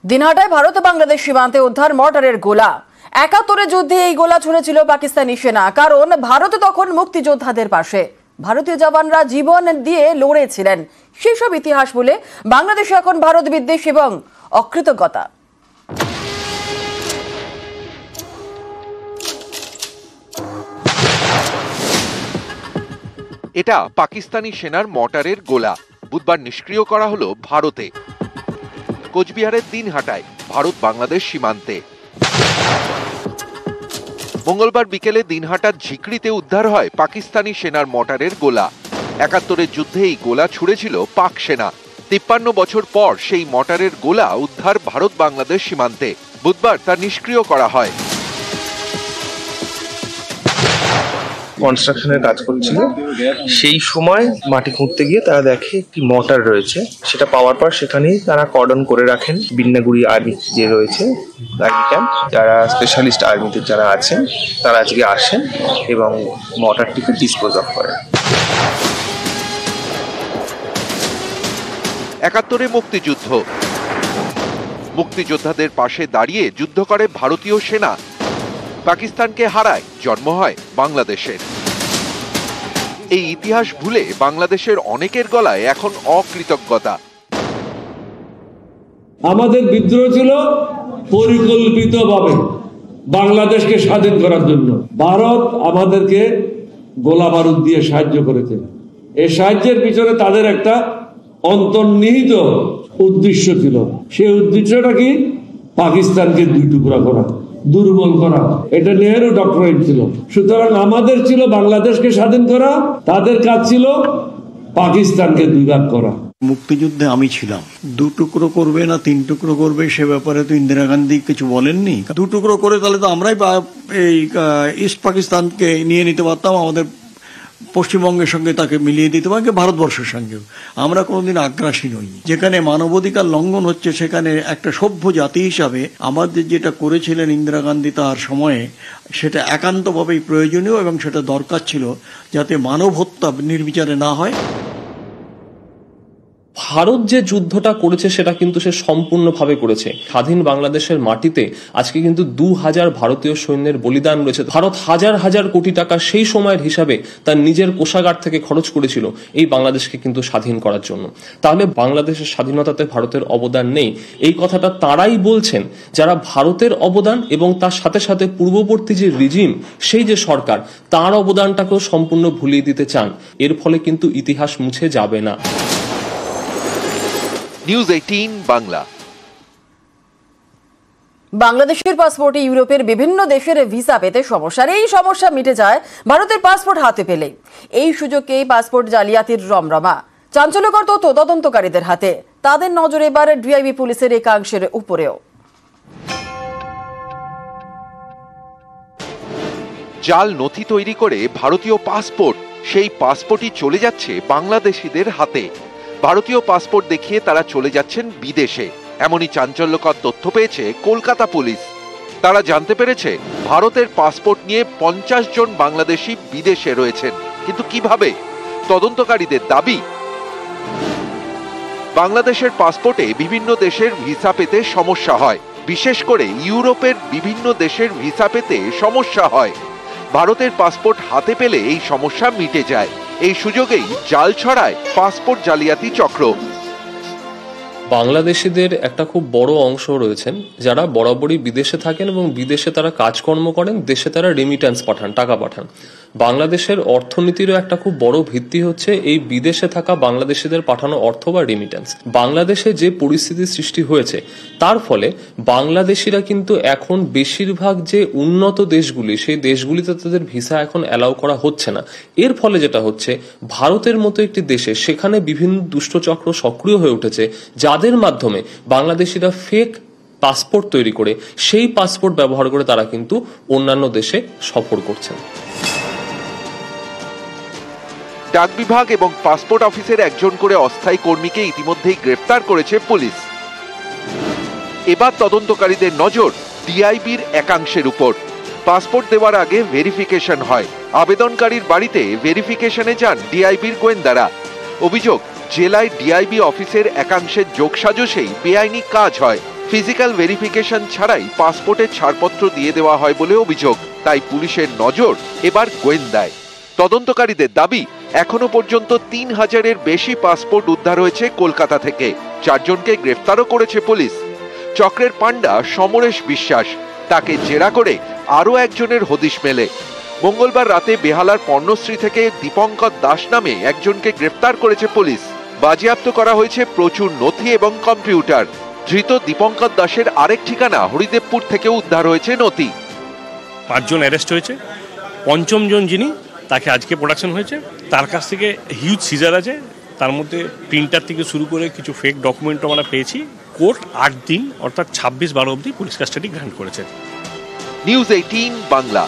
দিনহাটায় ভারত ও বাংলাদেশ সীমান্তে উদ্ধার মর্টারের গোলা। ৭১ যুদ্ধে এই গোলা ছুড়েছিল পাকিস্তানি সেনা, কারণ ভারত তখন মুক্তিযোদ্ধাদের পাশে। ভারতীয় জওয়ানরা জীবন দিয়ে লড়েছিলেন। সেসব ইতিহাস বলে বাংলাদেশে এখন ভারত বিদ্বেষ এবং অকৃতজ্ঞতা। এটা পাকিস্তানি সেনার মর্টারের গোলা বুধবার নিষ্ক্রিয় করা হলো ভারতে, কোচবিহারের দিনহাটায় ভারত বাংলাদেশ সীমান্তে। মঙ্গলবার বিকেলে দিনহাটার ঝিকড়িতে উদ্ধার হয় পাকিস্তানি সেনার মর্টারের গোলা। ৭১ যুদ্ধে এই গোলা ছুড়েছিল পাক সেনা। ৫৩ বছর পর সেই মর্টারের গোলা উদ্ধার ভারত বাংলাদেশ সীমান্তে। বুধবার তা নিষ্ক্রিয় করা হয়। কনস্ট্রাকশনের কাজ করছিল, সেই সময় মাটি খুঁড়তে গিয়ে তারা দেখে একটি মর্টার রয়েছে। সেটা পাওয়ার পর সেখানেই তারা কর্ডন করে রাখেন। বিন্নাগুড়ি আর্মি যে রয়েছে আর্মি ক্যাম্প, যারা স্পেশালিস্ট আর্মিতে যারা আছেন তারা আজকে আসেন এবং মর্টারটিকে ডিসপোজ অফ করেন। ৭১ মুক্তিযুদ্ধ, মুক্তিযোদ্ধাদের পাশে দাঁড়িয়ে যুদ্ধ করে ভারতীয় সেনা। পাকিস্তানকে হারায় জন্ম হয় বাংলাদেশের। এই ইতিহাস ভুলে বাংলাদেশের অনেকের গলায় এখন অকৃতজ্ঞতা। আমাদের বিদ্রোহ ছিল পরিকল্পিতভাবে বাংলাদেশকে স্বাধীন করার জন্য। ভারত আমাদেরকে গোলা বারুদ দিয়ে সাহায্য করেছে। এই সাহায্যের পিছনে তাদের একটা অন্তর্নিহিত উদ্দেশ্য ছিল। সেই উদ্দেশ্যটা কি? পাকিস্তানকে দুই টুকরা করা, দুর্বল করা। এটা নেহেরু ডক্টরেট ছিল। সুতরাং আমাদের ছিল বাংলাদেশকে স্বাধীন করা, তাদের কাজ ছিল পাকিস্তানকে দুই ভাগ করা। মুক্তিযুদ্ধে আমি ছিলাম। ২ টুকরো করবে না ৩ টুকরো করবে সে ব্যাপারে তো ইন্দিরা গান্ধী কিছু বলেননি। ২ টুকরো করে তাহলে তো আমরাই এই ইস্ট পাকিস্তানকে নিয়ে নিতে পারতাম, আমাদের পশ্চিমবঙ্গের সঙ্গে তাকে মিলিয়ে দিতে পারে, ভারতবর্ষের সঙ্গেও। আমরা কোনোদিন আগ্রাসী নই। যেখানে মানবাধিকার লঙ্ঘন হচ্ছে সেখানে একটা সভ্য জাতি হিসাবে আমাদের যেটা করেছিলেন ইন্দিরা গান্ধী তার সময়ে, সেটা একান্তভাবেই প্রয়োজনীয় এবং সেটা দরকার ছিল যাতে মানব হত্যা নির্বিচারে না হয়। ভারত যে যুদ্ধটা করেছে সেটা কিন্তু সে সম্পূর্ণভাবে করেছে। স্বাধীন বাংলাদেশের মাটিতে আজকে কিন্তু ২০০০ ভারতীয় সৈন্যের বলিদান রয়েছে। ভারত হাজার হাজার কোটি টাকা সেই সময়ের হিসাবে তার নিজের কোষাগার থেকে খরচ করেছিল এই বাংলাদেশকে কিন্তু স্বাধীন করার জন্য। তাহলে বাংলাদেশের স্বাধীনতাতে ভারতের অবদান নেই, এই কথাটা তারাই বলছেন যারা ভারতের অবদান এবং তার সাথে সাথে পূর্ববর্তী যে রিজিম, সেই যে সরকার, তার অবদানটাকেও সম্পূর্ণ ভুলিয়ে দিতে চান। এর ফলে কিন্তু ইতিহাস মুছে যাবে না। নিউজ 18 বাংলা। বাংলাদেশের পাসপোর্টে ইউরোপের বিভিন্ন দেশের ভিসা পেতে সমস্যা, এই সমস্যা মিটে যায় ভারতের পাসপোর্ট হাতে পেলে। এই সুযোগেই পাসপোর্ট জালিয়াতির রমরমা। চাঞ্চল্যকর তথ্য তদন্তকারীদের হাতে। তাদের নজর এবার ডিআইবি পুলিশের একাংশের উপরেও। জাল নথি তৈরি করে ভারতীয় পাসপোর্ট, সেই পাসপোর্টই চলে যাচ্ছে বাংলাদেশিদের হাতে। ভারতীয় পাসপোর্ট দেখিয়ে তারা চলে যাচ্ছেন বিদেশে। এমনই চাঞ্চল্যকর তথ্য পেয়েছে কলকাতা পুলিশ। তারা জানতে পেরেছে ভারতের পাসপোর্ট নিয়ে ৫০ জন বাংলাদেশি বিদেশে রয়েছেন। কিন্তু কিভাবে? তদন্তকারীদের দাবি, বাংলাদেশের পাসপোর্টে বিভিন্ন দেশের ভিসা পেতে সমস্যা হয়, বিশেষ করে ইউরোপের বিভিন্ন দেশের ভিসা পেতে সমস্যা হয়। ভারতের পাসপোর্ট হাতে পেলে এই সমস্যা মিটে যায়। এই সুযোগেই জাল ছড়ায় পাসপোর্ট জালিয়াতি চক্র। বাংলাদেশিদের একটা খুব বড় অংশ রয়েছেন যারা বরাবরই বিদেশে থাকেন এবং বিদেশে তারা কাজকর্ম করেন, দেশে তারা রেমিট্যান্স পাঠান, টাকা পাঠান। বাংলাদেশের অর্থনীতিরও একটা খুব বড় ভিত্তি হচ্ছে এই বিদেশে থাকা বাংলাদেশিদের পাঠানো অর্থ বা রেমিট্যান্স। বাংলাদেশে যে পরিস্থিতির সৃষ্টি হয়েছে তার ফলে বাংলাদেশিরা কিন্তু এখন বেশিরভাগ যে উন্নত দেশগুলি, সেই দেশগুলিতে তাদের ভিসা এখন অ্যালাউ করা হচ্ছে না। এর ফলে যেটা হচ্ছে, ভারতের মতো একটি দেশে সেখানে বিভিন্ন দুষ্টচক্র সক্রিয় হয়ে উঠেছে, যাদের মাধ্যমে বাংলাদেশিরা ফেক পাসপোর্ট তৈরি করে সেই পাসপোর্ট ব্যবহার করে তারা কিন্তু অন্যান্য দেশে সফর করছেন। ডাক বিভাগ এবং পাসপোর্ট অফিসের একজন করে অস্থায়ী কর্মীকে ইতিমধ্যেই গ্রেফতার করেছে পুলিশ। এবার তদন্তকারীদের নজর ডিআইবির একাংশের উপর। পাসপোর্ট দেওয়ার আগে ভেরিফিকেশন হয়। আবেদনকারীর বাড়িতে ভেরিফিকেশনে যান ডিআইবির গোয়েন্দারা। অভিযোগ, জেলায় ডিআইবি অফিসের একাংশের যোগসাজশেই বেআইনি কাজ হয়। ফিজিক্যাল ভেরিফিকেশন ছাড়াই পাসপোর্টের ছাড়পত্র দিয়ে দেওয়া হয় বলে অভিযোগ। তাই পুলিশের নজর এবার গোয়েন্দায়। তদন্তকারীদের দাবি, এখনো পর্যন্ত ৩,০০০-এর বেশি পাসপোর্ট উদ্ধার হয়েছে কলকাতা থেকে। ৪ জনকে গ্রেফতারও করেছে পুলিশ। চক্রের পান্ডা সমরেশ বিশ্বাস, তাকে জেরা করে আরও একজনের হদিশ মেলে। মঙ্গলবার রাতে বেহালার পর্ণশ্রী থেকে দীপঙ্কর দাস নামে একজনকে গ্রেফতার করেছে পুলিশ। বাজেয়াপ্ত করা হয়েছে প্রচুর নথি এবং কম্পিউটার। ধৃত দীপঙ্কর দাসের আরেক ঠিকানা হরিদেবপুর থেকে উদ্ধার হয়েছে নথি। 5 জন অ্যারেস্ট হয়েছে। 5ম জন যিনি, তাকে আজকে প্রোডাকশন হয়েছে। তার কাছ থেকে হিউজ সিজার আছে, তার মধ্যে প্রিন্টার থেকে শুরু করে কিছু ফেক ডকুমেন্টও আমরা পেয়েছি। কোর্ট 8 দিন অর্থাৎ 26/12 অবধি পুলিশ কাস্টাডি গ্রান্ট করেছে। নিউজ 18 বাংলা।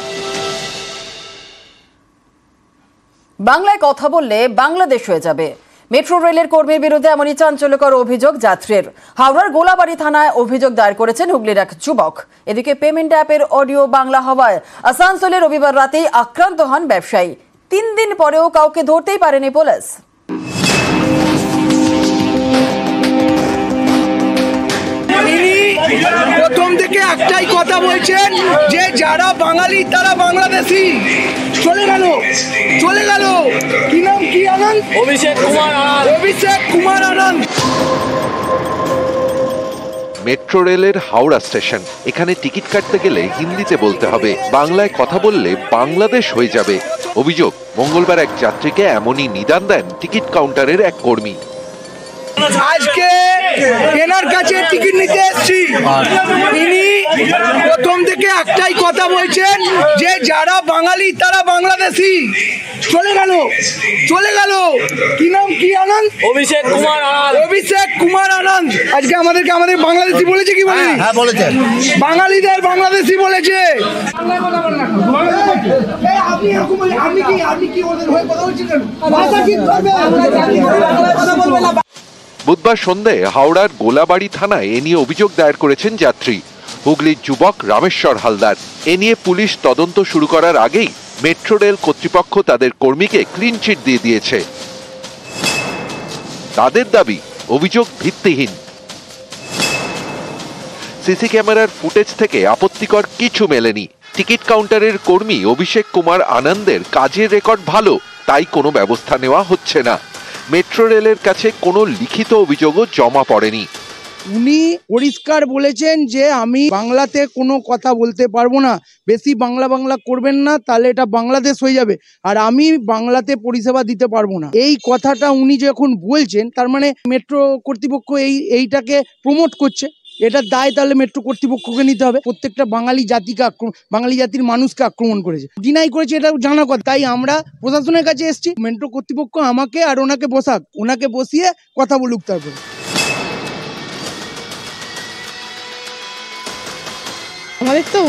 বাংলায় কথা বললে বাংলাদেশ হয়ে যাবে। মেট্রো রেলের কর্মীর বিরুদ্ধে এমনই চাঞ্চল্যকর অভিযোগ যাত্রীর। হাওড়ার গোলাবাড়ি থানায় অভিযোগ দায়ের করেছেন হুগলির এক যুবক। এদিকে পেমেন্ট অ্যাপের অডিও বাংলা হওয়ায় আসানসোলে রবিবার রাতেই আক্রান্ত হন ব্যবসায়ী। 3 দিন পরেও কাউকে ধরতেই পারেনি পুলিশ। প্রথম থেকে একটাই কথা বলছেন যে যারা বাঙালি তারা বাংলাদেশি। চলে গেল কি নাম, কি আনন্দ? অভিষেক কুমার আনন্দ। মেট্রো রেলের হাওড়া স্টেশন। এখানে টিকিট কাটতে গেলে হিন্দিতে বলতে হবে, বাংলায় কথা বললে বাংলাদেশ হয়ে যাবে। অভিযোগ, মঙ্গলবার এক যাত্রীকে এমনই নিদান দেন টিকিট কাউন্টারের এক কর্মী। আজকে এনার কাছে টিকিট নিতে এসেছি। ইনি প্রথম থেকে একটাই কথা বলছেন যে যারা বাঙালি তারা বাংলাদেশি। চলে গেল কি নাম, কি আনন্দ? অভিষেক কুমার আনন্দ। আজকে আমাদের বাংলাদেশি বলেছে, কি বলেনি? হ্যাঁ বলেছে, বাঙালিদের বাংলাদেশি বলেছে। আপনি কি ওদের হয়ে কথা বলছেন? ভাষা ঠিক করবে। বুধবার সন্ধ্যায় হাওড়ার গোলাবাড়ি থানায় এ নিয়ে অভিযোগ দায়ের করেছেন যাত্রী হুগলির যুবক রামেশ্বর হালদার। এ নিয়ে পুলিশ তদন্ত শুরু করার আগেই মেট্রো রেল কর্তৃপক্ষ তাদের কর্মীকে ক্লিন চিট দিয়ে দিয়েছে। তাদের দাবি, অভিযোগ ভিত্তিহীন। সিসি ক্যামেরার ফুটেজ থেকে আপত্তিকর কিছু মেলেনি। টিকিট কাউন্টারের কর্মী অভিষেক কুমার আনন্দের কাজের রেকর্ড ভালো, তাই কোনো ব্যবস্থা নেওয়া হচ্ছে না। মেট্রো রেলের কাছে কোনো লিখিত অভিযোগও জমা পড়েনি। উনি পরিষ্কার বলেছেন যে আমি বাংলাতে কোনো কথা বলতে পারবো না, বেশি বাংলা করবেন না, তাহলে এটা বাংলাদেশ হয়ে যাবে, আর আমি বাংলাতে পরিষেবা দিতে পারবো না। এই কথাটা উনি যখন বলছেন, তার মানে মেট্রো কর্তৃপক্ষ এইটাকে প্রমোট করছে। এটার দায় তাহলে মেট্রো কর্তৃপক্ষকে নিতে হবে। প্রত্যেকটা বাঙালি জাতির মানুষকে আক্রমণ করেছে, ডিনাই করেছে, এটা জানা কথা। তাই আমরা প্রশাসনের কাছে এসেছি, মেট্রো কর্তৃপক্ষ আমাকে আর ওনাকে ওনাকে বসিয়ে কথা বলুক। তারপর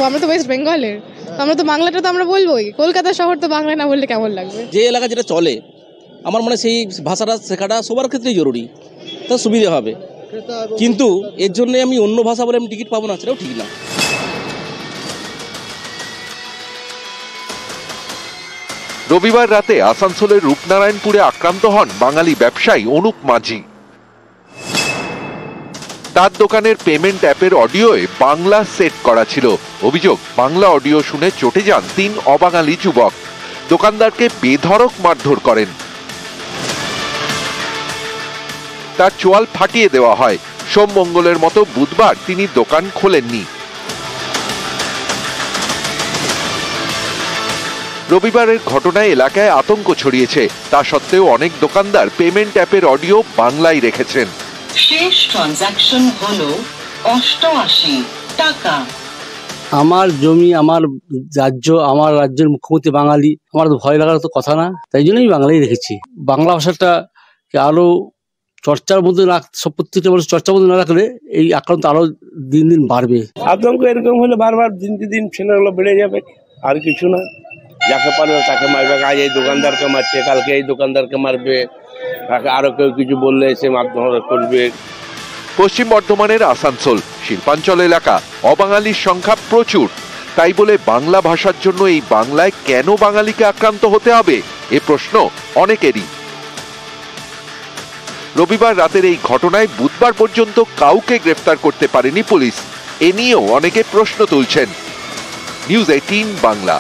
আমরা তো ওয়েস্ট বেঙ্গলের, আমরা তো বাংলাটা তো আমরা বলবোই। কলকাতা শহর তো বাংলা না বললে কেমন লাগবে? যে এলাকা যেটা চলে, আমার মনে সেই ভাষাটা শেখাটা সবার ক্ষেত্রেই জরুরি, তা সুবিধা হবে। কিন্তু এর জন্য আমি অন্য ভাষা বলে আমি টিকিট পাবো না, সেটাও ঠিক না। রবিবার রাতে আসানসোলের রূপনারায়ণপুরে আক্রান্ত হন বাঙালি ব্যবসায়ী অনুপ মাঝি। তার দোকানের পেমেন্ট অ্যাপের অডিওয়ে বাংলা সেট করা ছিল। অভিযোগ, বাংলা অডিও শুনে চটে যান 3 অবাঙালি যুবক। দোকানদারকে বেধড়ক মারধর করেন। তার চোয়াল ফাটিয়ে দেওয়া হয়। সোম মঙ্গলের মতো বুধবার তিনি দোকান খোলেননি। রবিবারের ঘটনায় এলাকায় আতঙ্ক ছড়িয়েছে। তা সত্ত্বেও অনেক দোকানদার পেমেন্ট অ্যাপের অডিও বাংলায় রেখেছেন। শেষ ট্রানজাকশন হলো 88 টাকা। আমার জমি, আমার রাজ্য, আমার রাজ্যের মুখ্যমন্ত্রী বাঙালি, আমার তো ভয় লাগার তো কথা না, তাই জন্যই বাংলাই রেখেছি। বাংলা ভাষাটাকে আরো চর্চার মধ্যে সব প্রত্যেকটা মানুষ চর্চার মধ্যে না রাখলে এই আক্রান্ত আরো দিন দিন বাড়বে। আতঙ্ক এরকম হলে বারবার দিনকে দিন ছেলেগুলো বেড়ে যাবে, আর কিছু না। যাকে পারবে তাকে মারবে। আজ এই দোকানদারকে মারছে, কালকে এই দোকানদারকে মারবে, আরো কেউ কিছু বললে এসে মারধর করবে। পশ্চিম বর্ধমানের আসানসোল শিল্পাঞ্চল এলাকা, অবাঙালির সংখ্যা প্রচুর। তাই বলে বাংলা ভাষার জন্য এই বাংলায় কেন বাঙালিকে আক্রান্ত হতে হবে, এ প্রশ্ন অনেকেরই। রবিবার রাতের এই ঘটনায় বুধবার পর্যন্ত কাউকে গ্রেফতার করতে পারেনি পুলিশ। এ নিয়েও অনেকে প্রশ্ন তুলছেন। নিউজ 18 বাংলা।